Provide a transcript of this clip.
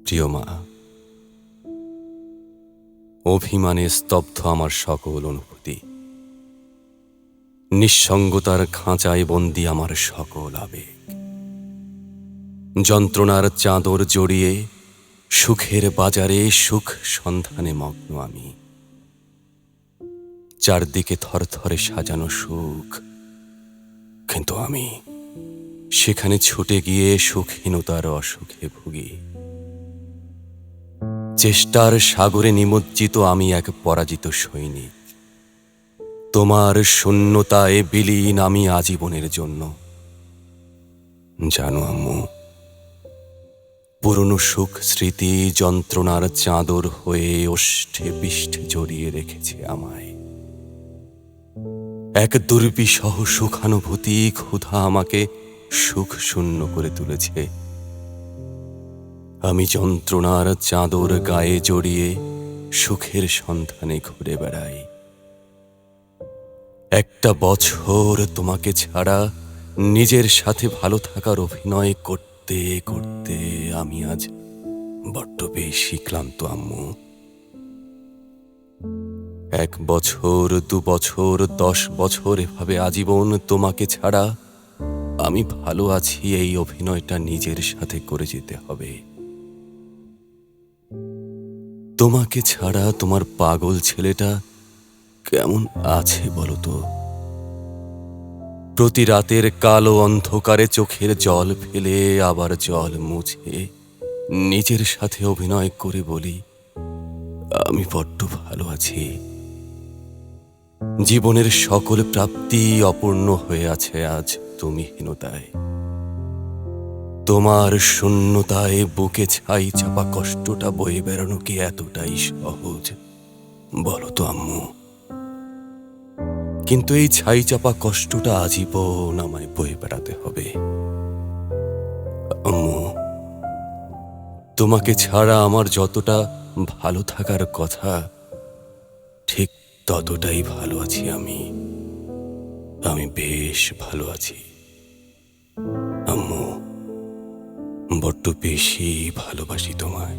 প্রিয় মা, অভিমানে স্তব্ধ আমার সকল অনুভূতি, নিঃসঙ্গতার খাঁচায় বন্দি আমার সকল আবেগ। যন্ত্রণার চাদর জড়িয়ে সুখের বাজারে সুখ সন্ধানে মগ্ন আমি। চারদিকে থরথরে সাজানো সুখ, কিন্তু আমি সেখানে ছুটে গিয়ে সুখহীনতার অসুখে ভুগি। চেষ্টার সাগরে নিমজ্জিত আমি এক পরাজিত সৈনিক। তোমার শূন্যতায় বিলীন আমি আজীবনের জন্য। জানো আম্মু, পুরনো সুখ স্মৃতি যন্ত্রণার চাদর হয়ে ওষ্ঠে পিষ্ঠে জড়িয়ে রেখেছে আমায়। এক দুর্বিষহ সুখানুভূতি ক্ষুধা আমাকে সুখ শূন্য করে তুলেছে। আমি যন্ত্রণার চাদর গায়ে জড়িয়ে সুখের সন্ধানে ঘুরে বেড়াই। একটা বছর তোমাকে ছাড়া নিজের সাথে ভালো থাকার অভিনয় করতে করতে আমি আজ বড্ড বেশি ক্লান্ত আম্মু। 1 বছর, 2 বছর, 10 বছর এভাবে আজীবন তোমাকে ছাড়া আমি ভালো আছি এই অভিনয়টা নিজের সাথে করে যেতে হবে। তোমাকে ছাড়া তোমার পাগল ছেলেটা কেমন আছে বলো তো? প্রতি রাতের কালো অন্ধকারে চোখের জল ফেলে আবার জল মুছে নিজের সাথে অভিনয় করে বলি, আমি বড্ড ভালো আছি। জীবনের সকল প্রাপ্তি অপূর্ণ হয়ে আছে আজ তুমিহীনতায়। তোমার শূন্যতায় বুকে ছাই চাপা কষ্টটা বয়ে বেড়ানো কি এতটাই সহজ বলো তো আম্মু? কিন্তু এই ছাই চাপা কষ্টটা আজীবন আমায় বয়ে বেড়াতে হবে। আম্মু, তোমাকে ছাড়া আমার যতটা ভালো থাকার কথা ঠিক ততটাই ভালো আছি আমি। আমি বেশ ভালো আছি আম্মু, বড্ড বেশি ভালোবাসি তোমায়।